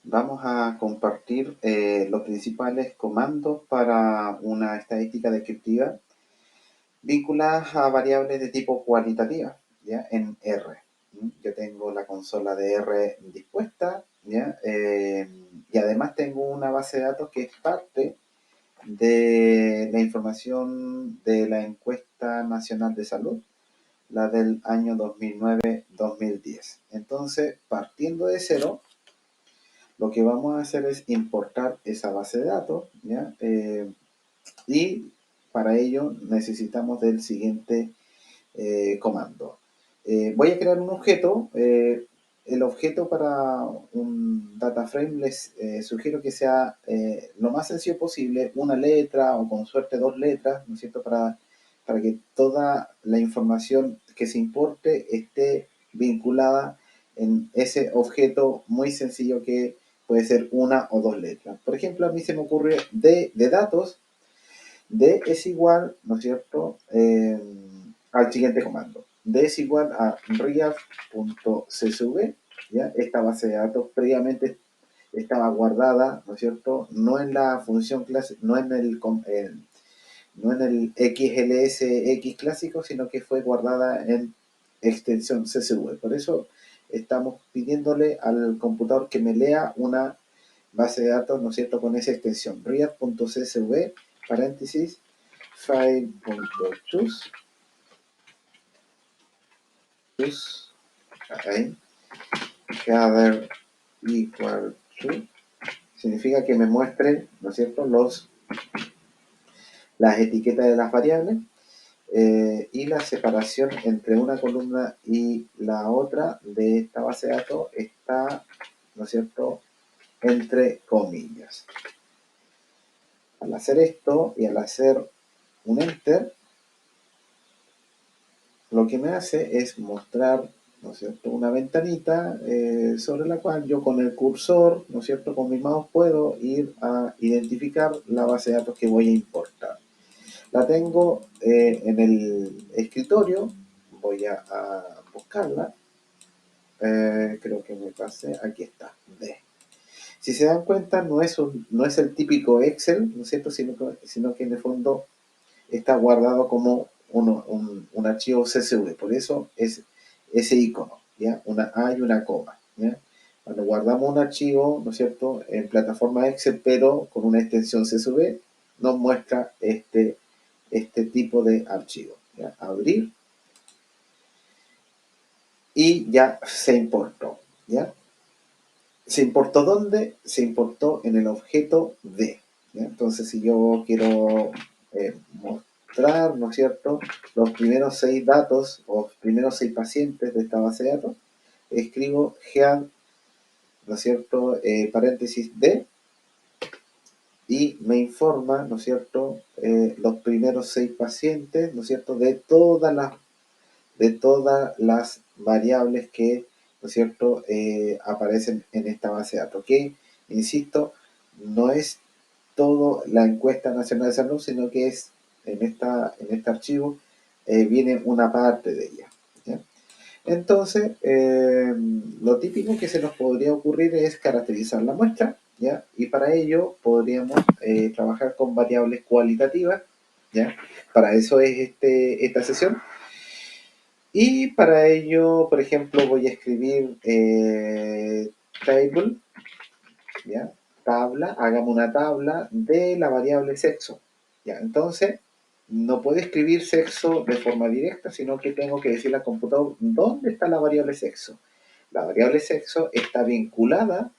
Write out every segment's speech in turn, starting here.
Vamos a compartir los principales comandos para una estadística descriptiva vinculadas a variables de tipo cualitativa, ¿ya? En R. Yo tengo la consola de R dispuesta, ¿ya? Y además tengo una base de datos que es parte de la información de la encuesta nacional de salud, la del año 2009-2010. Entonces, partiendo de cero, lo que vamos a hacer es importar esa base de datos, ¿ya? Y para ello necesitamos del siguiente comando. Voy a crear un objeto. El objeto para un data frame les sugiero que sea lo más sencillo posible, una letra o con suerte dos letras, ¿no es cierto? Para que toda la información que se importe esté vinculada en ese objeto muy sencillo que puede ser una o dos letras. Por ejemplo, a mí se me ocurre de datos, D es igual, ¿no es cierto?, al siguiente comando. D es igual a real.csv, ¿ya? Esta base de datos previamente estaba guardada, ¿no es cierto?, no en la función clase, no en el XLSX clásico, sino que fue guardada en extensión CSV. Por eso estamos pidiéndole al computador que me lea una base de datos, ¿no es cierto?, con esa extensión, read.csv, paréntesis, file.choose, ahí, gather equal to, significa que me muestre, ¿no es cierto?, las etiquetas de las variables y la separación entre una columna y la otra de esta base de datos está, ¿no es cierto?, entre comillas. Al hacer esto y al hacer un enter, lo que me hace es mostrar, ¿no es cierto?, una ventanita sobre la cual yo con el cursor, ¿no es cierto?, con mi mouse puedo ir a identificar la base de datos que voy a importar. La tengo en el escritorio, voy a buscarla, creo que me pasé, aquí está, D. Si se dan cuenta, no es el típico Excel, ¿no es cierto?, sino que en el fondo está guardado como un archivo CSV, por eso es ese icono, ¿ya? Una A y una coma, ¿ya? Cuando guardamos un archivo, ¿no es cierto?, en plataforma Excel, pero con una extensión CSV, nos muestra este tipo de archivo, ¿ya? Abrir y ya se importó, ¿ya? ¿Se importó dónde? Se importó en el objeto D, ¿ya? Entonces, si yo quiero mostrar, ¿no es cierto?, los primeros 6 datos o los primeros 6 pacientes de esta base de datos, escribo head, ¿no es cierto?, paréntesis D, y me informa, ¿no es cierto?, los primeros 6 pacientes, ¿no es cierto?, de todas las variables que, ¿no es cierto?, aparecen en esta base de datos, que, insisto, no es todo la encuesta nacional de salud, sino que es en este archivo viene una parte de ella, ¿ya? Entonces, lo típico que se nos podría ocurrir es caracterizar la muestra, ¿ya? Y para ello podríamos trabajar con variables cualitativas, ¿ya? Para eso es esta sesión. Y para ello, por ejemplo, voy a escribir table, ¿ya? Tabla, hagamos una tabla de la variable sexo, ¿ya? Entonces, no puedo escribir sexo de forma directa, sino que tengo que decirle al computador dónde está la variable sexo. La variable sexo está vinculada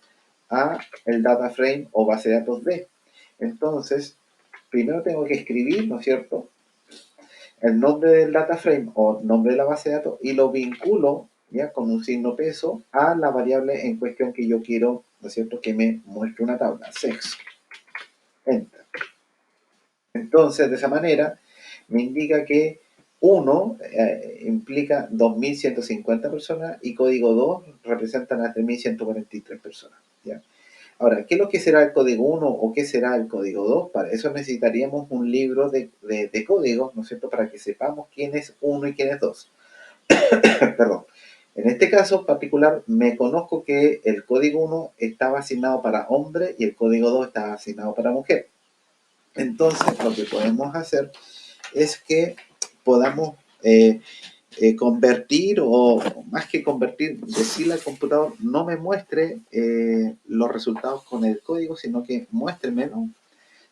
a el data frame o base de datos D. Entonces, primero tengo que escribir, ¿no es cierto?, el nombre del data frame o nombre de la base de datos y lo vinculo, ¿ya?, con un signo peso a la variable en cuestión que yo quiero, ¿no es cierto?, que me muestre una tabla, sexo. Enter. Entonces, de esa manera, me indica que 1 implica 2.150 personas y código 2 representan a 3.143 personas, ¿ya? Ahora, ¿qué es lo que será el código 1 o qué será el código 2? Para eso necesitaríamos un libro de códigos, ¿no es cierto?, para que sepamos quién es 1 y quién es 2. Perdón. En este caso particular, me conozco que el código 1 estaba asignado para hombre y el código 2 estaba asignado para mujer. Entonces, lo que podemos hacer es que podamos convertir, o más que convertir, decirle al computador no me muestre los resultados con el código, sino que muéstremelo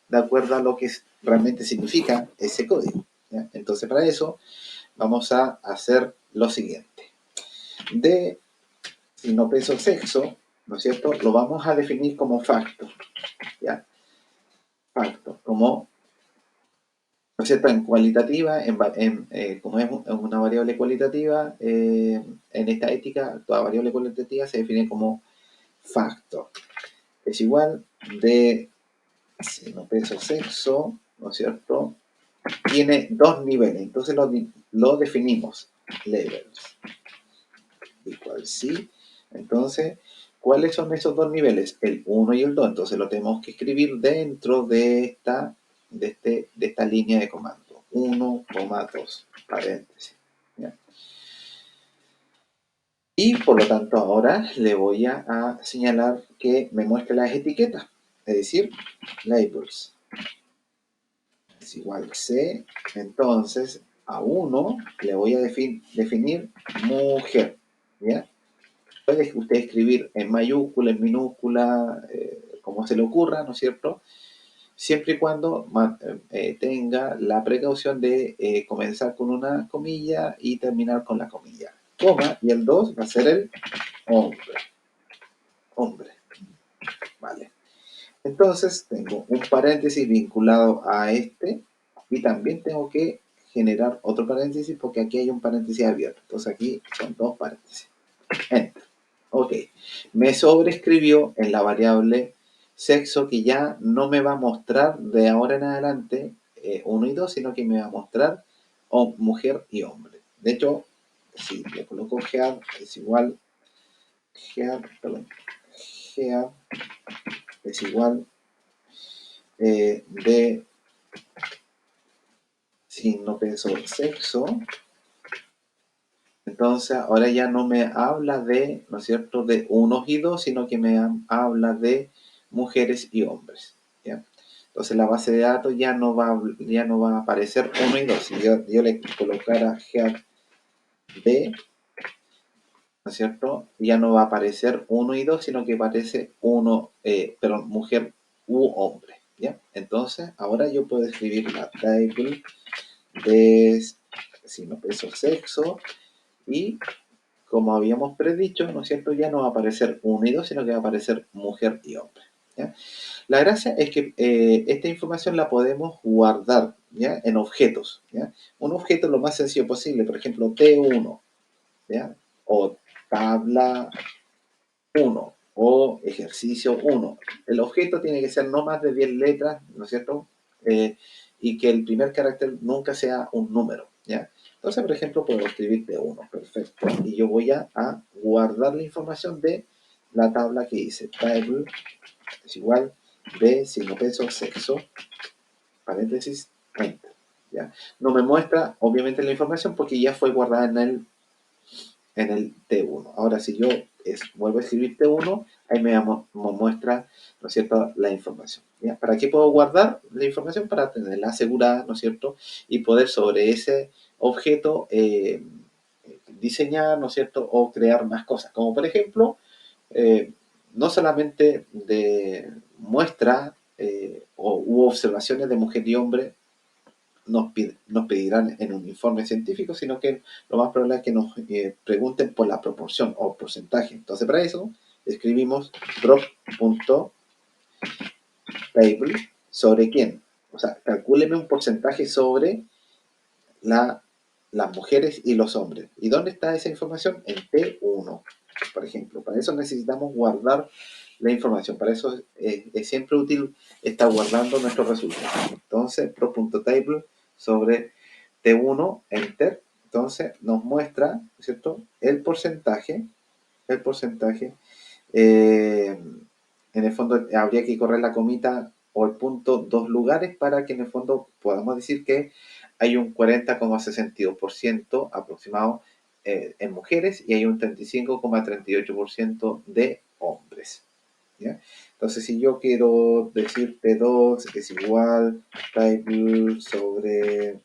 de acuerdo a lo que realmente significa ese código, ¿ya? Entonces, para eso vamos a hacer lo siguiente. De signo peso sexo, ¿no es cierto? Lo vamos a definir como factor, ¿ya? Factor, como, ¿no es cierto? En cualitativa, como es una variable cualitativa, en esta ética, toda variable cualitativa se define como factor. Es igual de signo peso sexo, ¿no es cierto? Tiene dos niveles, entonces lo definimos, levels, igual sí. Entonces, ¿cuáles son esos dos niveles? El 1 y el 2. Entonces lo tenemos que escribir dentro de esta línea de comando. 1,2, paréntesis. ¿Ya? Y por lo tanto ahora le voy a señalar que me muestre las etiquetas, es decir, labels. Es igual C, entonces a 1 le voy a definir mujer, ¿ya? Puede usted escribir en mayúscula, en minúscula, como se le ocurra, ¿no es cierto? Siempre y cuando tenga la precaución de comenzar con una comilla y terminar con la comilla. Coma, y el 2 va a ser el hombre. Hombre, ¿vale? Entonces tengo un paréntesis vinculado a este y también tengo que generar otro paréntesis porque aquí hay un paréntesis abierto. Entonces aquí son dos paréntesis. Enter. Ok. Me sobreescribió en la variable sexo que ya no me va a mostrar de ahora en adelante 1 y 2, sino que me va a mostrar mujer y hombre. De hecho, si le coloco head es igual, head es igual de signo peso sexo, entonces ahora ya no me habla de, ¿no es cierto?, de unos y dos, sino que me habla de mujeres y hombres, ¿ya? Entonces la base de datos ya no va a aparecer uno y dos. Si yo le colocara head B, ¿no es cierto?, ya no va a aparecer uno y dos, sino que aparece perdón, mujer u hombre, ¿ya? Entonces ahora yo puedo escribir la table de signo peso sexo y como habíamos predicho, ¿no es cierto? Ya no va a aparecer uno y dos, sino que va a aparecer mujer y hombre, ¿ya? La gracia es que esta información la podemos guardar, ¿ya?, en objetos, ¿ya? Un objeto lo más sencillo posible, por ejemplo, T1, ¿ya? O tabla 1 o ejercicio 1. El objeto tiene que ser no más de 10 letras, ¿no es cierto? Y que el primer carácter nunca sea un número, ¿ya? Entonces, por ejemplo, puedo escribir T1, perfecto. Y yo voy a guardar la información de la tabla que hice. Table es igual de signo peso sexo, paréntesis, enter, ¿ya? No me muestra, obviamente, la información porque ya fue guardada en el T1. Ahora, si yo vuelvo a escribir T1, ahí me muestra, ¿no es cierto?, la información, ¿ya? ¿Para qué puedo guardar la información? Para tenerla asegurada, ¿no es cierto?, y poder sobre ese objeto diseñar, ¿no es cierto?, o crear más cosas, como por ejemplo, no solamente de muestra u observaciones de mujer y hombre nos pedirán en un informe científico, sino que lo más probable es que nos pregunten por la proporción o porcentaje. Entonces, para eso escribimos drop.table sobre quién. O sea, calcúleme un porcentaje sobre las mujeres y los hombres. ¿Y dónde está esa información? En T1, por ejemplo. Para eso necesitamos guardar la información. Para eso es siempre útil estar guardando nuestros resultados. Entonces, pro.table sobre T1, enter. Entonces, nos muestra, ¿cierto?, el porcentaje. Eh, en el fondo, habría que correr la comita o el punto dos lugares para que en el fondo podamos decir que hay un 40,62% aproximado en mujeres y hay un 35,38% de hombres. ¿Ya? Entonces, si yo quiero decir T2 es igual table sobre,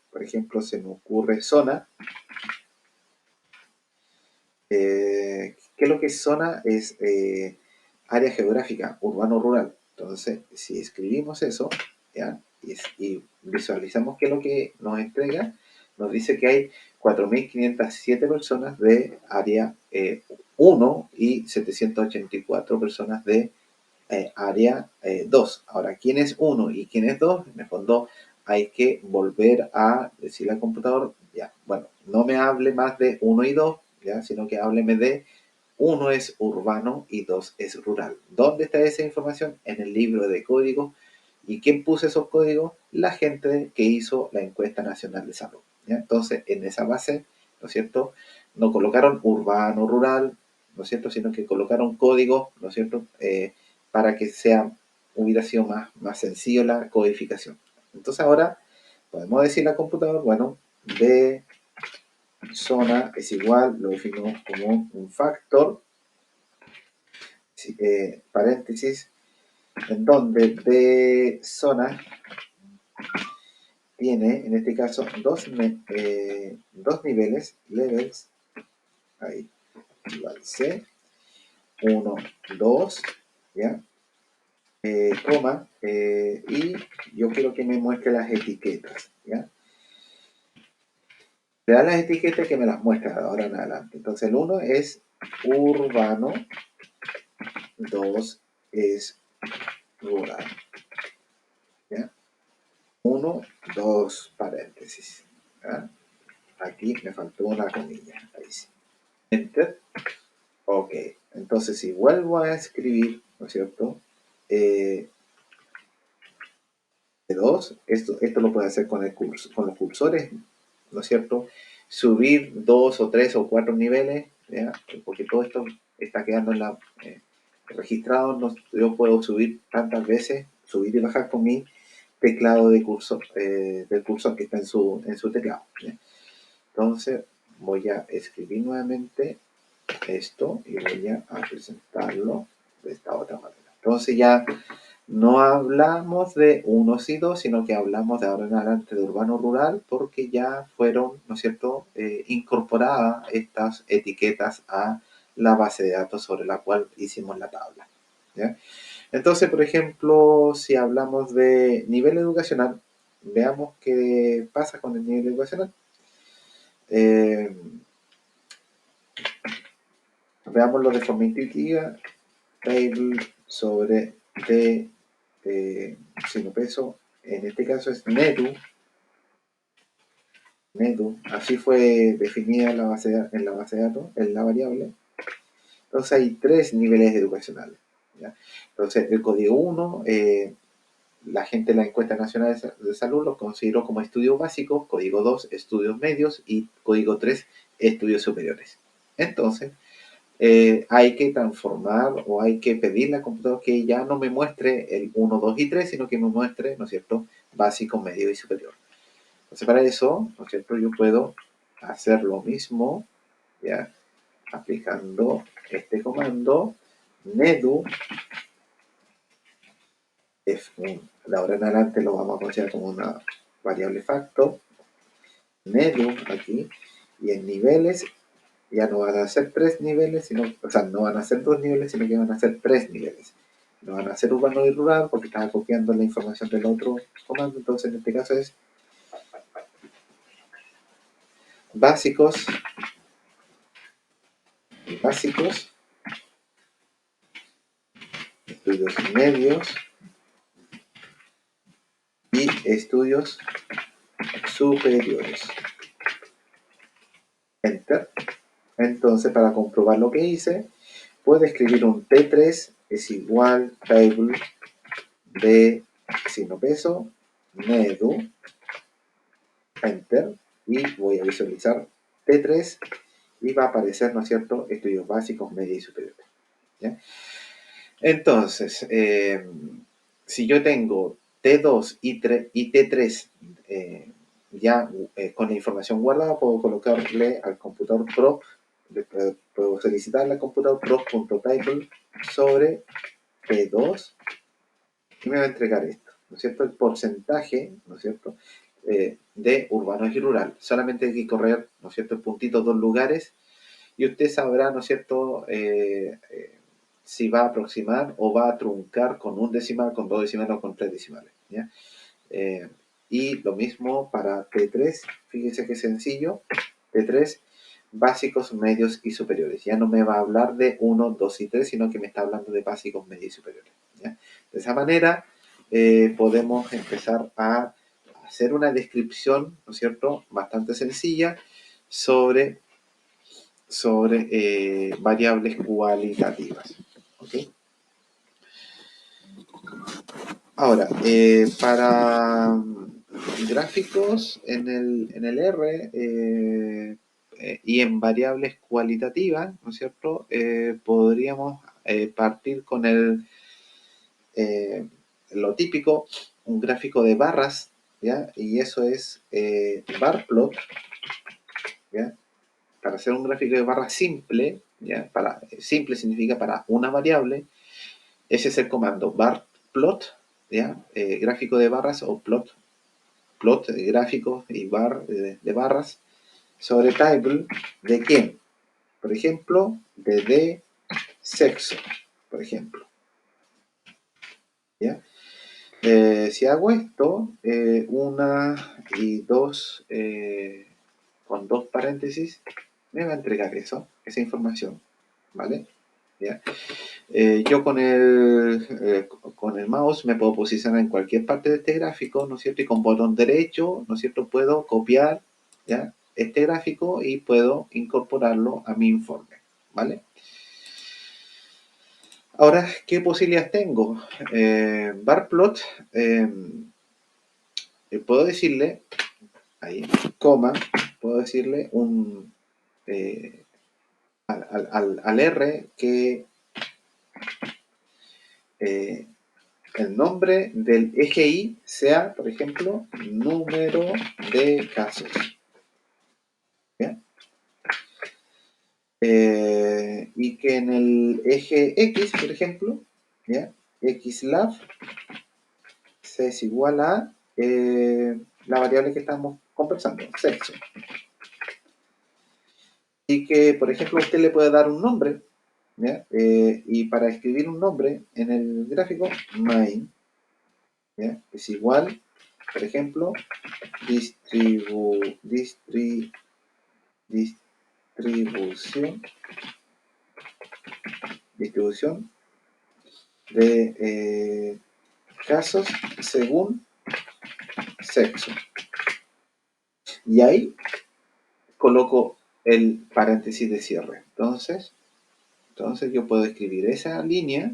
por ejemplo, se me ocurre zona. ¿Qué es lo que es zona? Es área geográfica, urbano-rural. Entonces, si escribimos eso, ¿ya? Y visualizamos qué es lo que nos entrega, nos dice que hay 4.507 personas de área 1 y 784 personas de área 2. Ahora, ¿quién es 1 y quién es 2? En el fondo hay que volver a decirle al computador, ya, bueno, no me hable más de 1 y 2, ya, sino que hábleme de 1 es urbano y 2 es rural. ¿Dónde está esa información? En el libro de código. ¿Y quién puso esos códigos? La gente que hizo la encuesta nacional de salud. ¿Ya? Entonces, en esa base, ¿no es cierto? No colocaron urbano, rural, ¿no es cierto? Sino que colocaron códigos, ¿no es cierto? Para que hubiera sido más sencillo la codificación. Entonces ahora podemos decirle al computador, bueno, de zona es igual, lo definimos como un factor, paréntesis, en donde de zona tiene, en este caso, dos niveles, levels, ahí, igual C, 1, 2, ¿ya? Coma, y yo quiero que me muestre las etiquetas, ¿ya? Le da las etiquetas que me las muestra de ahora en adelante. Entonces el 1 es urbano, 2 es rural, ¿ya? 1, 2 paréntesis, ¿ya? Aquí me faltó una comilla, ahí sí. Enter. Ok, entonces si vuelvo a escribir, ¿no es cierto? 2, esto lo puede hacer con los cursores, ¿no es cierto? Subir 2 o 3 o 4 niveles, ¿ya? Porque todo esto está quedando registrado. Yo puedo subir tantas veces, subir y bajar con mi teclado de cursor, del cursor que está en su teclado, ¿ya? Entonces voy a escribir nuevamente esto y voy a presentarlo de esta otra manera. Entonces ya no hablamos de unos y dos, sino que hablamos de ahora en adelante de urbano-rural porque ya fueron, ¿no es cierto?, incorporadas estas etiquetas a la base de datos sobre la cual hicimos la tabla, ¿ya? Entonces, por ejemplo, si hablamos de nivel educacional, veamos qué pasa con el nivel educacional. Eh, Veámoslo de forma intuitiva. Table sobre T signo peso, en este caso es Nedu, así fue definida en la base de datos, en la variable. Entonces hay tres niveles educacionales, ¿ya? Entonces el código 1, la gente de la encuesta nacional de salud lo consideró como estudios básicos, código 2, estudios medios y código 3, estudios superiores. Entonces, hay que transformar o hay que pedirle al computador que ya no me muestre el 1, 2 y 3, sino que me muestre, ¿no es cierto?, básico, medio y superior. Entonces, para eso, ¿no es cierto?, yo puedo hacer lo mismo, ¿ya?, aplicando este comando, nedu, de ahora en adelante lo vamos a considerar como una variable factor, nedu aquí, y en niveles ya no van a ser tres niveles, o sea, no van a ser dos niveles, sino que van a ser tres niveles. No van a ser urbano y rural porque estaba copiando la información del otro comando, entonces en este caso es básicos, estudios medios y estudios superiores. Enter. Entonces, para comprobar lo que hice, puedo escribir un T3 es igual table de signo peso, nedu, enter, y voy a visualizar T3 y va a aparecer, ¿no es cierto?, estudios básicos, medios y superiores, ¿ya? Entonces, si yo tengo T2 y T3 ya con la información guardada puedo colocarle al computador prop, puedo solicitarle al computador prop.title sobre P2 y me va a entregar esto, ¿no es cierto? El porcentaje, ¿no es cierto? De urbano y rural. Solamente hay que correr, ¿no es cierto?, el puntito dos lugares y usted sabrá, ¿no es cierto?, si va a aproximar o va a truncar con un decimal, con dos decimales o con tres decimales, ¿ya? Eh, y lo mismo para T3, fíjese qué sencillo, T3, básicos, medios y superiores. Ya no me va a hablar de 1, 2 y 3, sino que me está hablando de básicos, medios y superiores. ¿Ya? De esa manera podemos empezar a hacer una descripción, ¿no es cierto?, bastante sencilla sobre variables cualitativas. ¿Okay? Ahora, para gráficos en el R y en variables cualitativas, ¿no es cierto? Podríamos partir con lo típico, un gráfico de barras, ¿ya? Y eso es bar plot, ¿ya? Para hacer un gráfico de barras simple, ¿ya? Simple significa para una variable, ese es el comando bar plot, ¿ya? Gráfico de barras o plot de gráficos y bar de barras sobre table de quién, por ejemplo, de sexo, por ejemplo, ¿ya? Si hago esto, una y dos, con dos paréntesis, me va a entregar esa información, ¿vale? ¿Ya? Yo con el mouse me puedo posicionar en cualquier parte de este gráfico, ¿no es cierto? Y con botón derecho, ¿no es cierto? Puedo copiar, ¿ya?, este gráfico y puedo incorporarlo a mi informe, ¿vale? Ahora, ¿qué posibilidades tengo? Barplot, puedo decirle, ahí, coma, puedo decirle eh, al R que eh, el nombre del eje Y sea, por ejemplo, número de casos. ¿Ya? Y que en el eje X, por ejemplo, ¿ya?, xlab se es igual a la variable que estamos conversando, sexo. Y que, por ejemplo, usted le puede dar un nombre, ¿ya? Y para escribir un nombre en el gráfico, main, ¿ya?, es igual, por ejemplo, distribución de casos según sexo. Y ahí coloco el paréntesis de cierre. Entonces yo puedo escribir esa línea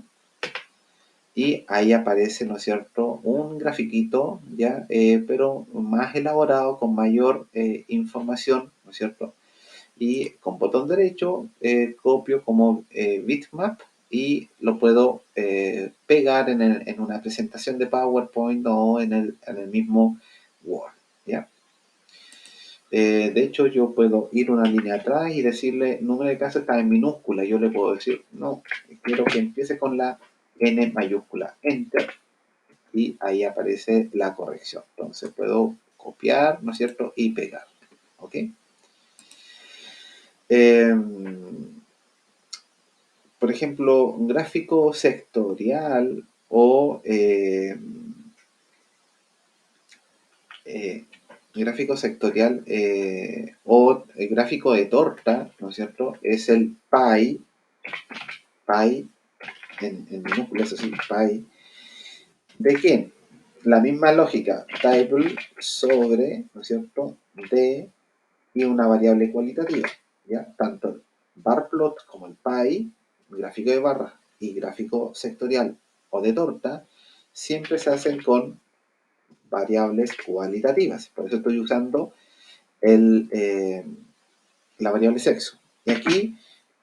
y ahí aparece, ¿no es cierto?, un grafiquito, ¿ya? Pero más elaborado, con mayor información, ¿no es cierto? Y con botón derecho copio como bitmap y lo puedo pegar en una presentación de PowerPoint o en el mismo Word, ¿ya? De hecho, yo puedo ir una línea atrás y decirle, número de casos está en minúscula. Yo le puedo decir, no, quiero que empiece con la N mayúscula, Enter, y ahí aparece la corrección. Entonces puedo copiar, ¿no es cierto?, y pegar, ¿ok? Por ejemplo, un gráfico sectorial o gráfico sectorial o gráfico de torta, ¿no es cierto? Es el pie en minúsculas, así, pie. ¿De quién? La misma lógica, table sobre, ¿no es cierto?, de y una variable cualitativa, ¿ya? Tanto el bar plot como el pie, gráfico de barras y gráfico sectorial o de torta, siempre se hacen con variables cualitativas. Por eso estoy usando la variable sexo. Y aquí,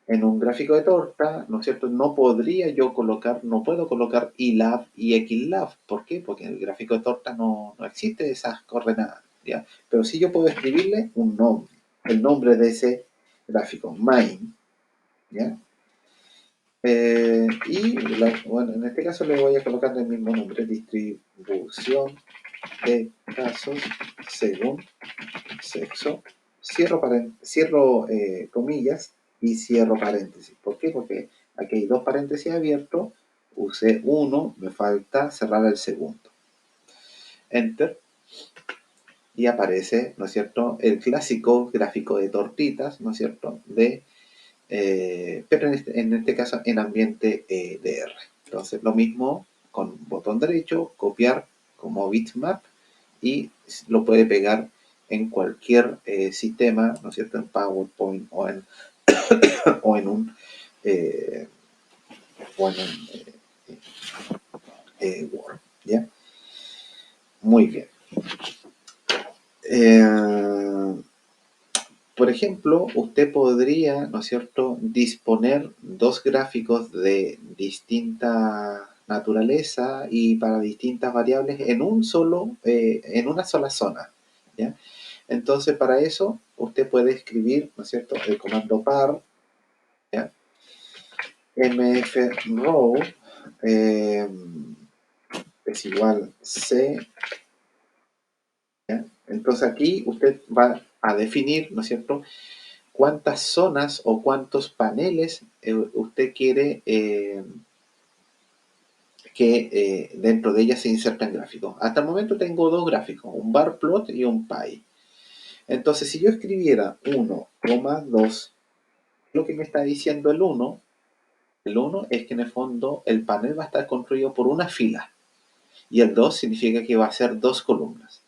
en un gráfico de torta, ¿no es cierto?, no puedo colocar ilab y xlab. ¿Por qué? Porque en el gráfico de torta no existe esas coordenadas. ¿ya? Pero sí yo puedo escribirle un nombre, el nombre de ese gráfico, main, ¿ya? Bueno, en este caso le voy a colocar el mismo nombre, distribución de casos según sexo, cierro comillas y cierro paréntesis. ¿Por qué? Porque aquí hay dos paréntesis abiertos, usé uno, me falta cerrar el segundo. Enter, y aparece, ¿no es cierto?, el clásico gráfico de tortitas, ¿no es cierto?, pero en este caso en ambiente de R. Entonces lo mismo con botón derecho, copiar como bitmap, y lo puede pegar en cualquier sistema, ¿no es cierto?, en PowerPoint o en un, eh, o en un Word, ¿ya? Muy bien. Por ejemplo, usted podría, ¿no es cierto?, disponer dos gráficos de distinta naturaleza y para distintas variables en una sola zona, ¿ya? Entonces, para eso, usted puede escribir, ¿no es cierto?, el comando par, ¿ya?, mfrow es igual c, ¿ya? Entonces aquí usted va a definir, ¿no es cierto?, cuántas zonas o cuántos paneles usted quiere que dentro de ellas se inserten gráficos. Hasta el momento tengo dos gráficos, un bar plot y un pie. Entonces, si yo escribiera 1,2, lo que me está diciendo el 1 es que en el fondo el panel va a estar construido por una fila, y el 2 significa que va a ser dos columnas.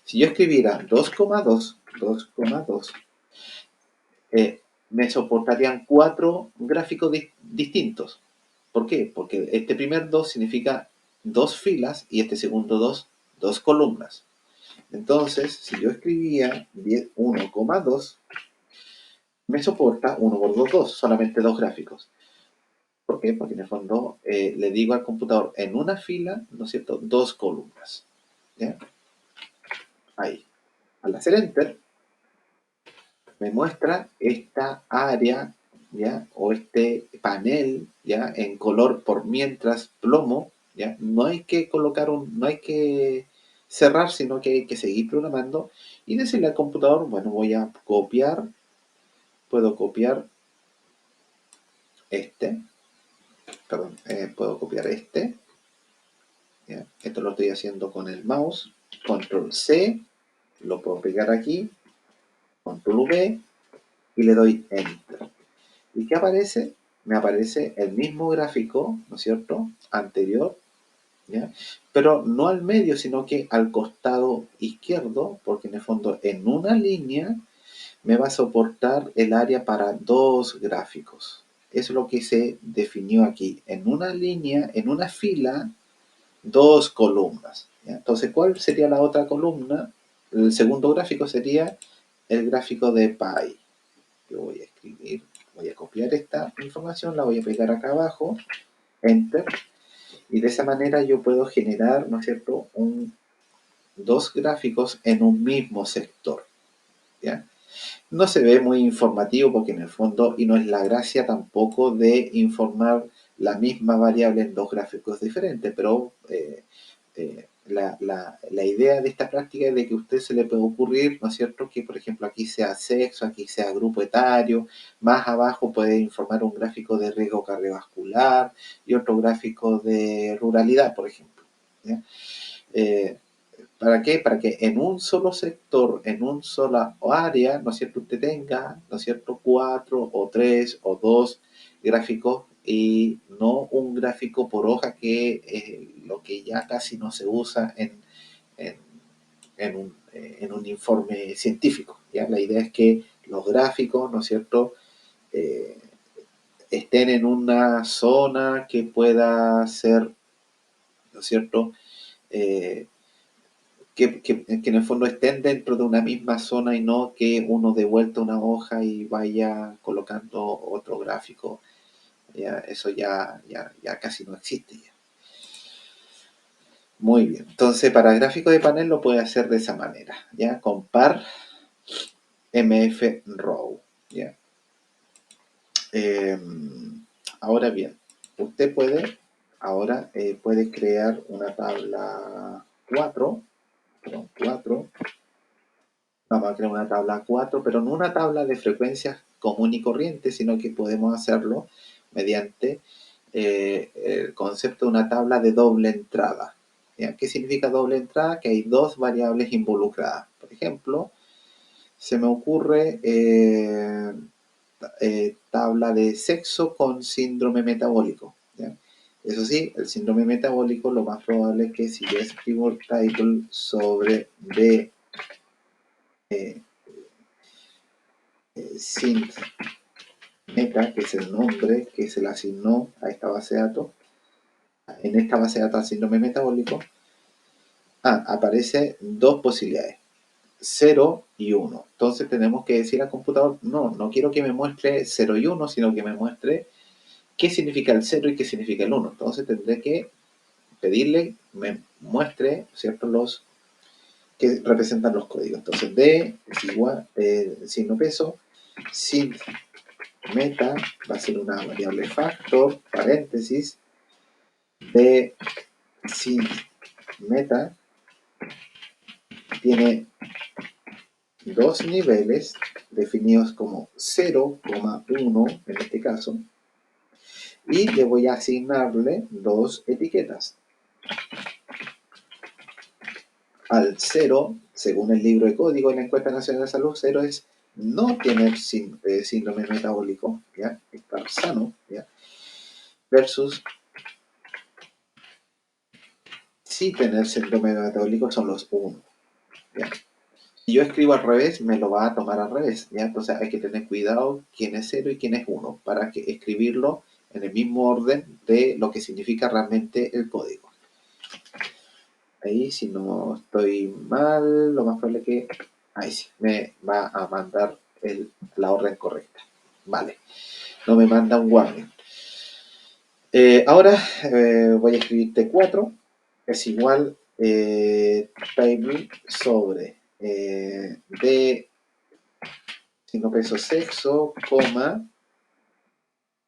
Si yo escribiera 2,2, me soportarían cuatro gráficos distintos. ¿Por qué? Porque este primer 2 significa dos filas y este segundo 2, dos columnas. Entonces, si yo escribía 1,2, me soporta 1 por 2, 2, solamente dos gráficos. ¿Por qué? Porque en el fondo le digo al computador en una fila, ¿no es cierto?, dos columnas. ¿Ya? Ahí. Al hacer Enter, me muestra esta área, ¿ya?, o este panel, ¿ya?, en color por mientras plomo, ¿ya? No hay que no hay que cerrar, sino que hay que seguir programando y decirle al computador, bueno, voy a copiar, puedo copiar este, perdón, puedo copiar este, ¿ya? Esto lo estoy haciendo con el mouse, control C, lo puedo pegar aquí, control V y le doy Enter. ¿Y qué aparece? Me aparece el mismo gráfico, ¿no es cierto?, anterior, ¿ya?, pero no al medio, sino que al costado izquierdo, porque en el fondo en una línea me va a soportar el área para dos gráficos. Eso es lo que se definió aquí. En una línea, en una fila, dos columnas, ¿ya? Entonces, ¿cuál sería la otra columna? El segundo gráfico sería el gráfico de pi. Yo voy a escribir, voy a copiar esta información, la voy a pegar acá abajo, Enter, y de esa manera yo puedo generar, ¿no es cierto?, dos gráficos en un mismo sector, ¿ya? No se ve muy informativo porque en el fondo, y no es la gracia tampoco de informar la misma variable en dos gráficos diferentes, pero la idea de esta práctica es de que a usted se le puede ocurrir, ¿no es cierto?, que por ejemplo aquí sea sexo, aquí sea grupo etario, más abajo puede informar un gráfico de riesgo cardiovascular y otro gráfico de ruralidad, por ejemplo, ¿ya? Eh, ¿Para qué? Para que en un solo sector, en un sola área, ¿no es cierto?, usted tenga, ¿no es cierto?, cuatro o tres o dos gráficos y no un gráfico por hoja, que es lo que ya casi no se usa en, en un informe científico, ¿ya? La idea es que los gráficos, ¿no es cierto?, eh, estén en una zona que pueda ser, ¿no es cierto?, eh, que en el fondo estén dentro de una misma zona y no que uno dé vuelta una hoja y vaya colocando otro gráfico. Ya, eso ya casi no existe ya. Muy bien. Entonces, para gráfico de panel lo puede hacer de esa manera, ¿ya? Con par mfrow, ¿ya? Eh, ahora bien, usted puede, ahora puede crear una tabla 4, perdón, 4. Vamos a crear una tabla 4, pero no una tabla de frecuencias común y corriente, sino que podemos hacerlo mediante el concepto de una tabla de doble entrada. ¿Ya? ¿Qué significa doble entrada? Que hay dos variables involucradas. Por ejemplo, se me ocurre tabla de sexo con síndrome metabólico. ¿Ya? Eso sí, el síndrome metabólico lo más probable es que si yo escribo el title sobre de eh, SINT meta, que es el nombre que se le asignó a esta base de datos, en esta base de datos síndrome metabólico, aparece dos posibilidades, 0 y 1. Entonces tenemos que decir al computador, no quiero que me muestre 0 y 1, sino que me muestre qué significa el 0 y qué significa el 1. Entonces tendré que pedirle, me muestre, ¿cierto?, los que representan los códigos. Entonces D es igual, signo peso, sin meta va a ser una variable factor, paréntesis, de sin meta tiene dos niveles definidos como 0,1 en este caso, y le voy a asignarle dos etiquetas. Al 0, según el libro de código de la Encuesta Nacional de Salud, 0 es no tener síndrome metabólico, ¿ya? Estar sano, ¿ya? Versus sí tener síndrome metabólico son los 1, ¿ya? Si yo escribo al revés, me lo va a tomar al revés, ¿ya? Entonces hay que tener cuidado quién es 0 y quién es 1 para que escribirlo en el mismo orden de lo que significa realmente el código. Ahí, si no estoy mal, lo más probable es que ahí sí, me va a mandar la orden correcta. Vale, no me manda un warning. Ahora voy a escribir T4, es igual table sobre de signo peso sexo, coma,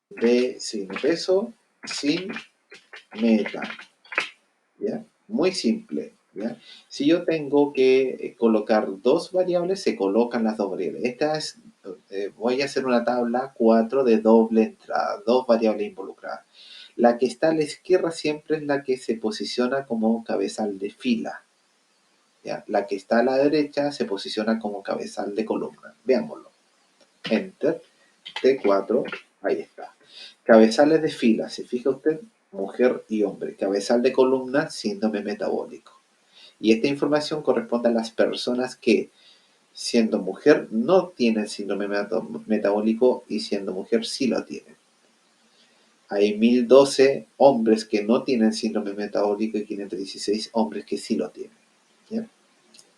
de signo peso sin meta. ¿Ya? Muy simple. ¿Ya? Si yo tengo que colocar dos variables, se colocan las dos variables. Voy a hacer una tabla 4 de doble entrada, dos variables involucradas. La que está a la izquierda siempre es la que se posiciona como cabezal de fila. ¿Ya? La que está a la derecha se posiciona como cabezal de columna. Veámoslo. Enter, T4, ahí está. Cabezales de fila, ¿se fija usted? Mujer y hombre. Cabezal de columna, síndrome metabólico. Y esta información corresponde a las personas que, siendo mujer, no tienen síndrome metabólico y siendo mujer sí lo tienen. Hay 1012 hombres que no tienen síndrome metabólico y 516 hombres que sí lo tienen. ¿Ya?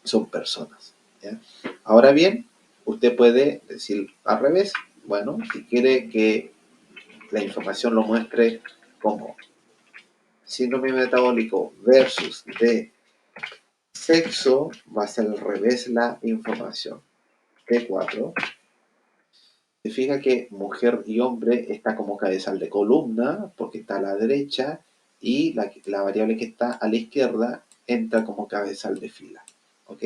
Son personas. ¿Ya? Ahora bien, usted puede decir al revés. Bueno, si quiere que la información lo muestre como síndrome metabólico versus de sexo, va a ser al revés la información. T4. Se fija que mujer y hombre está como cabezal de columna porque está a la derecha y la variable que está a la izquierda entra como cabezal de fila. ¿Ok?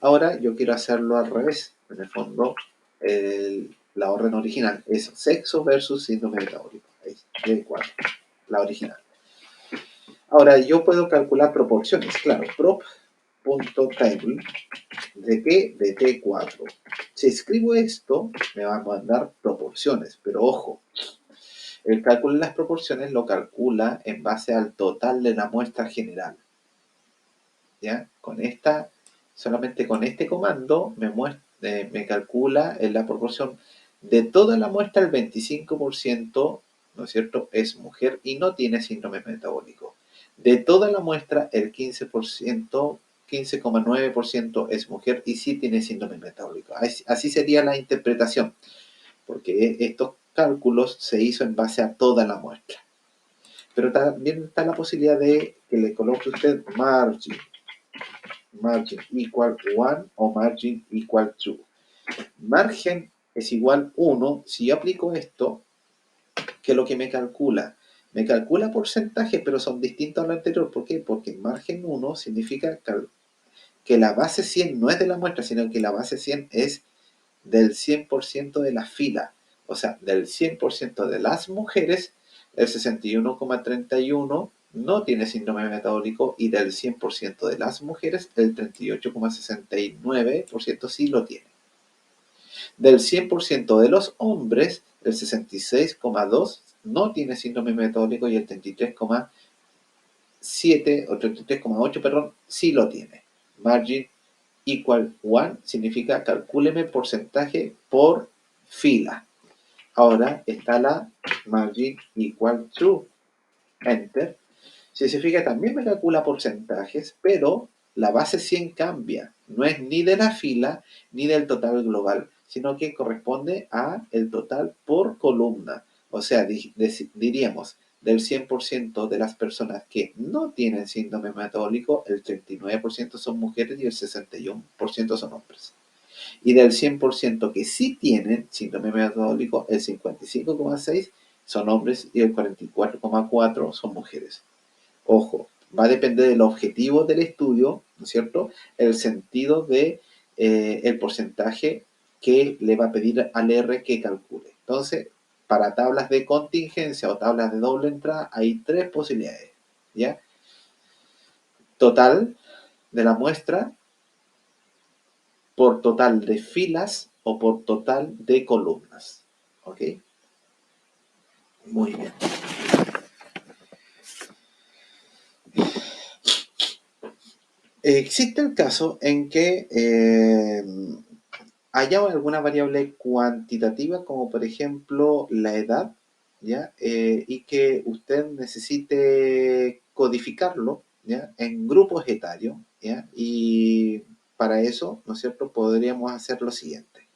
Ahora yo quiero hacerlo al revés. En el fondo, la orden original es sexo versus síndrome metabólico. Ahí, T4, la original. Ahora yo puedo calcular proporciones, claro, prop.table ¿de qué? De T4. Si escribo esto, me va a mandar proporciones, pero ojo, el cálculo de las proporciones lo calcula en base al total de la muestra general. ¿Ya? Solamente con este comando me calcula en la proporción de toda la muestra, el 25%, ¿no es cierto?, es mujer y no tiene síndrome metabólico. De toda la muestra, el 15%, 15,9% es mujer y sí tiene síndrome metabólico. Así sería la interpretación, porque estos cálculos se hizo en base a toda la muestra. Pero también está la posibilidad de que le coloque usted margin equal 1 o margin equal true. Margen es igual 1. Si yo aplico esto, ¿qué es lo que me calcula? Me calcula porcentaje, pero son distintos a lo anterior. ¿Por qué? Porque margen 1 significa que la base 100 no es de la muestra, sino que la base 100 es del 100% de la fila. O sea, del 100% de las mujeres, el 61,31 no tiene síndrome metabólico y del 100% de las mujeres, el 38,69% sí lo tiene. Del 100% de los hombres, el 66,2% no tiene síndrome metabólico y el 33,7 o 33,8, perdón, sí lo tiene. Margin equal 1 significa calcúleme porcentaje por fila. Ahora está la margin equal true. Enter. Si se fija, también me calcula porcentajes, pero la base 100 cambia. No es ni de la fila ni del total global, sino que corresponde a el total por columna. O sea, diríamos, del 100% de las personas que no tienen síndrome metabólico, el 39% son mujeres y el 61% son hombres. Y del 100% que sí tienen síndrome metabólico, el 55,6% son hombres y el 44,4% son mujeres. Ojo, va a depender del objetivo del estudio, ¿no es cierto? El sentido de el porcentaje que le va a pedir al R que calcule. Entonces, para tablas de contingencia o tablas de doble entrada, hay tres posibilidades, ¿ya? Total de la muestra, por total de filas o por total de columnas, ¿ok? Muy bien. Existe el caso en que haya alguna variable cuantitativa, como por ejemplo la edad, ¿ya? Y que usted necesite codificarlo, ¿ya? En grupos etarios, ¿ya? Y para eso, ¿no es cierto?, podríamos hacer lo siguiente.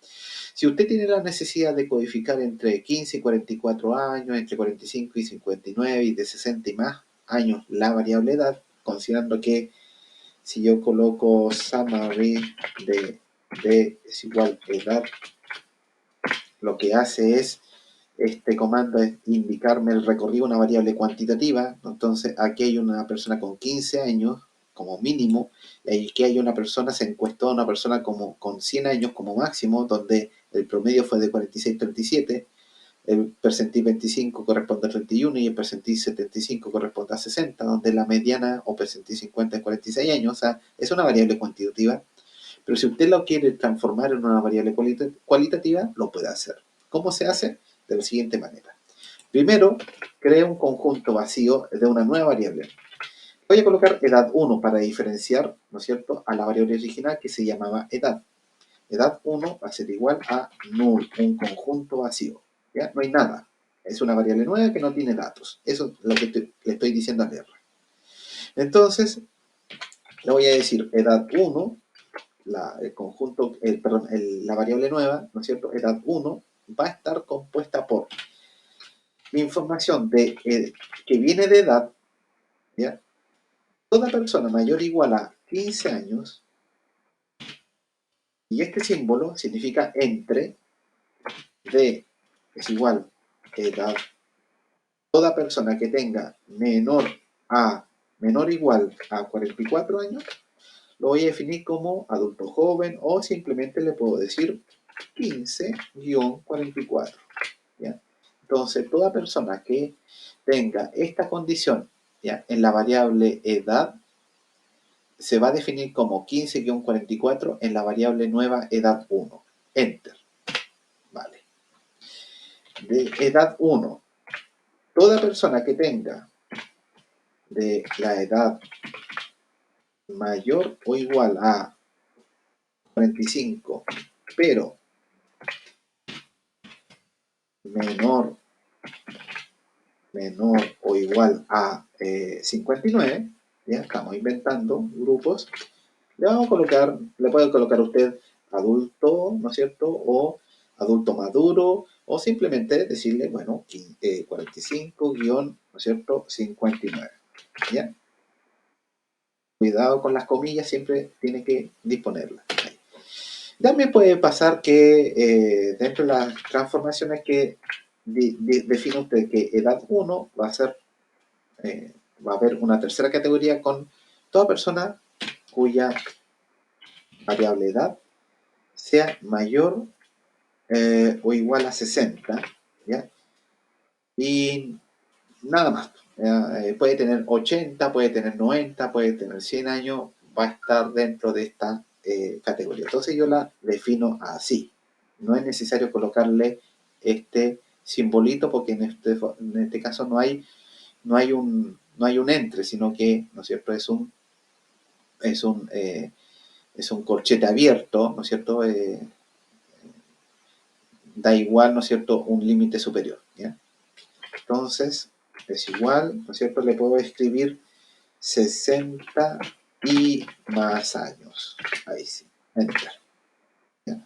Si usted tiene la necesidad de codificar entre 15 y 44 años, entre 45 y 59 y de 60 y más años la variable edad, considerando que si yo coloco summary de D es igual a edad, lo que hace es, este comando es indicarme el recorrido de una variable cuantitativa. Entonces aquí hay una persona con 15 años como mínimo, y aquí hay una persona, se encuestó a una persona como con 100 años como máximo, donde el promedio fue de 46,37, el percentil 25 corresponde a 31 y el percentil 75 corresponde a 60, donde la mediana o percentil 50 es 46 años. O sea, es una variable cuantitativa, pero si usted lo quiere transformar en una variable cualitativa, lo puede hacer. ¿Cómo se hace? De la siguiente manera. Primero, crea un conjunto vacío de una nueva variable. Voy a colocar edad 1 para diferenciar, ¿no es cierto?, a la variable original que se llamaba edad. Edad 1 va a ser igual a null, un conjunto vacío. ¿Ya? No hay nada. Es una variable nueva que no tiene datos. Eso es lo que le estoy diciendo al R. Entonces, le voy a decir edad 1, la variable nueva, ¿no es cierto? Edad 1 va a estar compuesta por información que viene de edad, ¿ya? Toda persona mayor o igual a 15 años, y este símbolo significa entre, D es igual a edad. Toda persona que tenga menor o igual a 44 años, lo voy a definir como adulto joven o simplemente le puedo decir 15-44. ¿Ya? Entonces, toda persona que tenga esta condición, ¿ya?, en la variable edad, se va a definir como 15-44 en la variable nueva edad 1. Enter. Vale. De edad 1, toda persona que tenga de la edad mayor o igual a 45, pero menor o igual a 59, ¿ya? Estamos inventando grupos. Le puede colocar usted adulto, ¿no es cierto?, o adulto maduro, O simplemente decirle, bueno, 45 guión, ¿no es cierto?, 59. ¿Ya? Cuidado con las comillas, siempre tiene que disponerlas. También puede pasar que dentro de las transformaciones que define usted que edad 1 va a ser, va a haber una tercera categoría con toda persona cuya variable edad sea mayor o igual a 60, ¿ya? Y nada más. Puede tener 80, puede tener 90, puede tener 100 años, va a estar dentro de esta categoría. Entonces yo la defino así. No es necesario colocarle este simbolito porque en este caso no hay un entre, sino que, ¿no es cierto?, es un, eh, es un corchete abierto, ¿no es cierto? Da igual, ¿no es cierto?, un límite superior, ¿ya? Entonces, es igual, ¿no es cierto? Le puedo escribir 60 y más años. Ahí sí, enter. ¿Ya?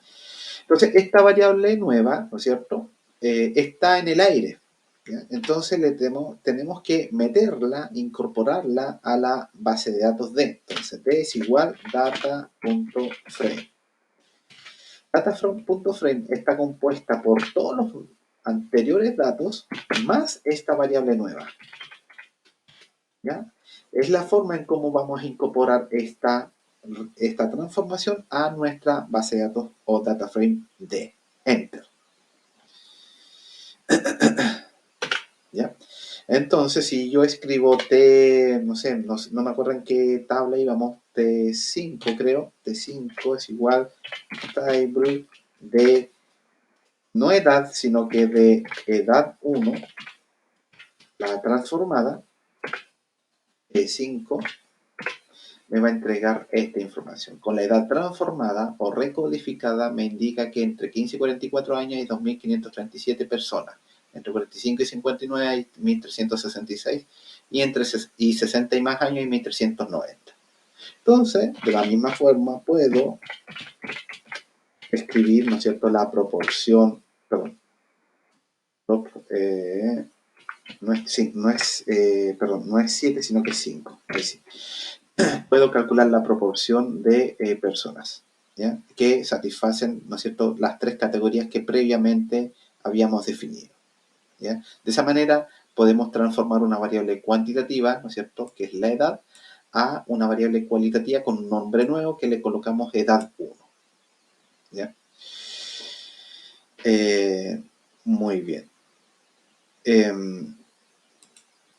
Entonces, esta variable nueva, ¿no es cierto?, está en el aire. ¿Ya? Entonces, tenemos que meterla, incorporarla a la base de datos D. Entonces, D es igual data.frame. Data.frame está compuesta por todos los anteriores datos más esta variable nueva. ¿Ya? Es la forma en cómo vamos a incorporar esta transformación a nuestra base de datos o data frame D. Enter. ¿Ya? Entonces, si yo escribo T, no sé, no me acuerdo en qué tabla íbamos, T5 creo, T5 es igual table de, no edad, sino que de edad 1, la transformada, T5, me va a entregar esta información. Con la edad transformada o recodificada me indica que entre 15 y 44 años hay 2.537 personas. Entre 45 y 59 hay 1.366 y entre 60 y más años hay 1.390. Entonces, de la misma forma puedo escribir, ¿no es cierto?, la proporción, perdón, no es 7, sino que es 5. Ahí sí. Puedo calcular la proporción de personas, ¿ya?, que satisfacen, ¿no es cierto?, las tres categorías que previamente habíamos definido, ¿ya? De esa manera podemos transformar una variable cuantitativa, ¿no es cierto?, que es la edad, a una variable cualitativa con un nombre nuevo que le colocamos edad 1, ¿ya? Muy bien.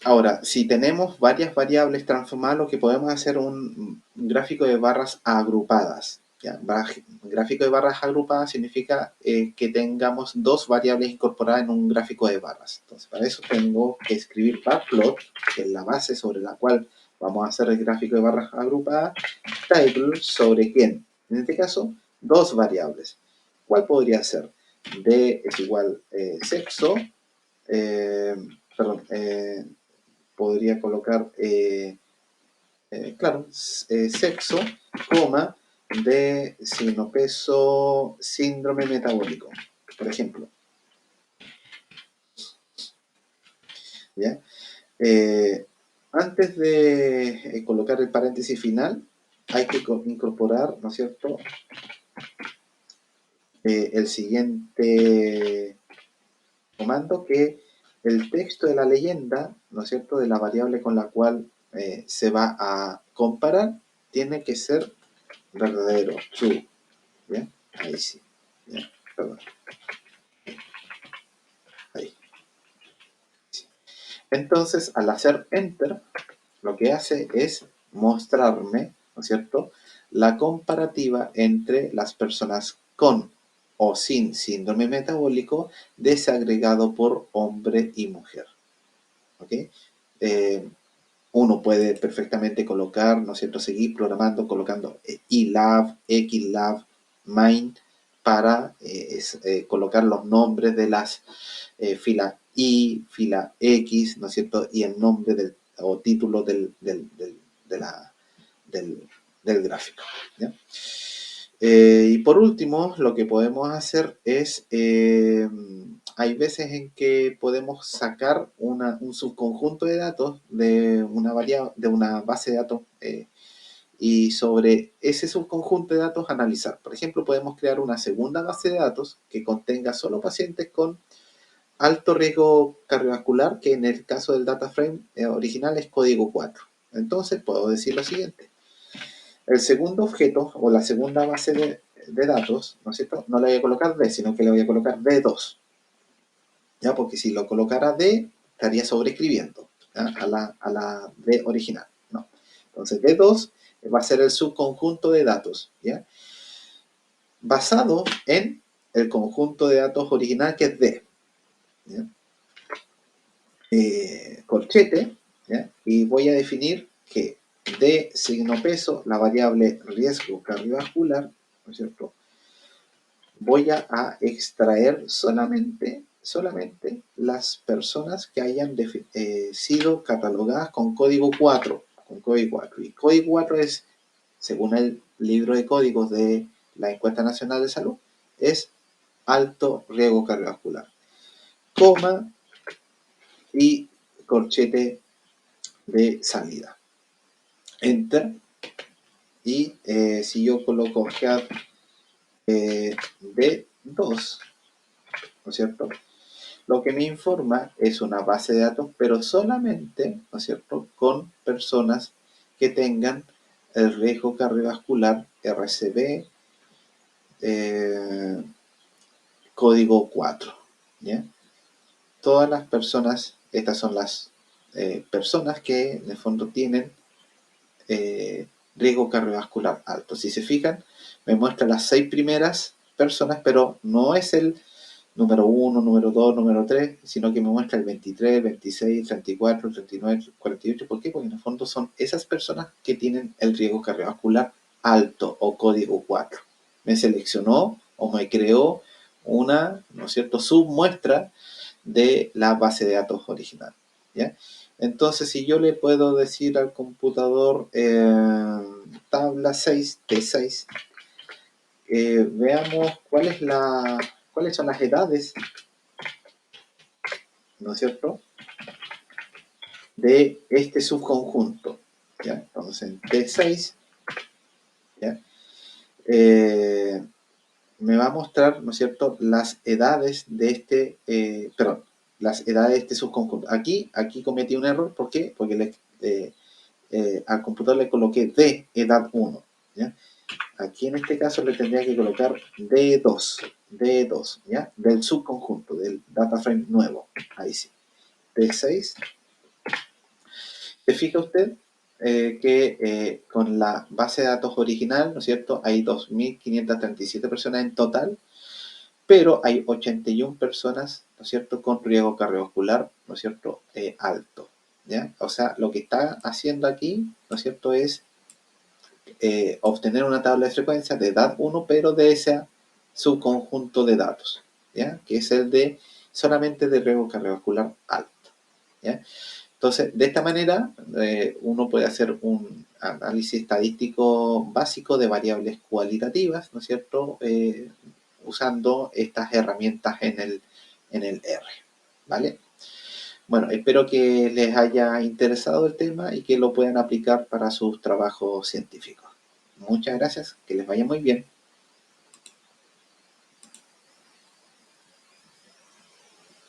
Ahora, si tenemos varias variables transformadas, lo que podemos hacer es un gráfico de barras agrupadas. ¿Ya? Gráfico de barras agrupadas significa que tengamos dos variables incorporadas en un gráfico de barras. Entonces, para eso tengo que escribir barplot, que es la base sobre la cual vamos a hacer el gráfico de barras agrupadas, table sobre quién. En este caso, dos variables. ¿Cuál podría ser? D es igual sexo, perdón, podría colocar, claro, sexo, coma, de signo peso, síndrome metabólico, por ejemplo. ¿Ya? Antes de colocar el paréntesis final, hay que incorporar, ¿no es cierto?, el siguiente comando, que el texto de la leyenda, ¿no es cierto?, de la variable con la cual se va a comparar, tiene que ser verdadero, true. ¿Bien? Ahí sí. ¿Bien? Perdón. Ahí. Sí. Entonces, al hacer enter, lo que hace es mostrarme, ¿no es cierto?, la comparativa entre las personas con o sin síndrome metabólico desagregado por hombre y mujer. ¿Ok? Uno puede perfectamente colocar, ¿no es cierto?, seguir programando colocando ilab, xlab, main para colocar los nombres de las fila I, fila X, ¿no es cierto?, y el nombre o título del gráfico, ¿ya? Y por último, lo que podemos hacer es hay veces en que podemos sacar un subconjunto de datos de de una base de datos y sobre ese subconjunto de datos analizar. Por ejemplo, podemos crear una segunda base de datos que contenga solo pacientes con alto riesgo cardiovascular, que en el caso del data frame original es código 4. Entonces puedo decir lo siguiente. El segundo objeto o la segunda base de datos, ¿no es cierto? No le voy a colocar D, sino que le voy a colocar D2. ¿Ya? Porque si lo colocara D, estaría sobreescribiendo a la D original. No. Entonces D2 va a ser el subconjunto de datos, ¿ya? Basado en el conjunto de datos original que es D. ¿Ya? Corchete, ¿ya? Y voy a definir que D signo peso, la variable riesgo cardiovascular, ¿no es cierto? Voy a extraer solamente las personas que hayan sido catalogadas con código 4, con código 4. Y código 4 es, según el libro de códigos de la Encuesta Nacional de Salud, es alto riesgo cardiovascular, coma y corchete de salida. Enter. Y si yo coloco head D2, ¿no es cierto? Lo que me informa es una base de datos, pero solamente, ¿no es cierto?, con personas que tengan el riesgo cardiovascular RCB código 4. ¿Ya? Todas las personas, estas son las personas que en el fondo tienen riesgo cardiovascular alto. Si se fijan, me muestra las 6 primeras personas, pero no es el número 1, número 2, número 3, sino que me muestra el 23, 26, 34, 39, 48. ¿Por qué? Porque en el fondo son esas personas que tienen el riesgo cardiovascular alto o código 4. Me seleccionó o me creó una, ¿no es cierto?, submuestra de la base de datos original. ¿Ya? Entonces, si yo le puedo decir al computador tabla 6 de 6, veamos cuáles son las edades, ¿no es cierto?, de este subconjunto. ¿Ya? Entonces, en T6, ¿ya? Me va a mostrar, ¿no es cierto?, las edades de este, perdón, las edades de este subconjunto. Aquí cometí un error, ¿por qué? Porque al computador le coloqué D, edad 1, ¿ya? Aquí en este caso le tendría que colocar D2, ¿ya? Del subconjunto, del data frame nuevo, ahí sí. D6. ¿Se fija usted que con la base de datos original, ¿no es cierto?, hay 2.537 personas en total, pero hay 81 personas, ¿no es cierto?, con riesgo cardiovascular, ¿no es cierto?, alto, ¿ya? O sea, lo que está haciendo aquí, ¿no es cierto?, es obtener una tabla de frecuencia de edad 1, pero de ese subconjunto de datos, ¿ya? Que es el de solamente de riesgo cardiovascular alto, ¿ya? Entonces, de esta manera, uno puede hacer un análisis estadístico básico de variables cualitativas, ¿no es cierto?, usando estas herramientas en el R, ¿vale? Bueno, espero que les haya interesado el tema y que lo puedan aplicar para sus trabajos científicos. Muchas gracias, que les vaya muy bien.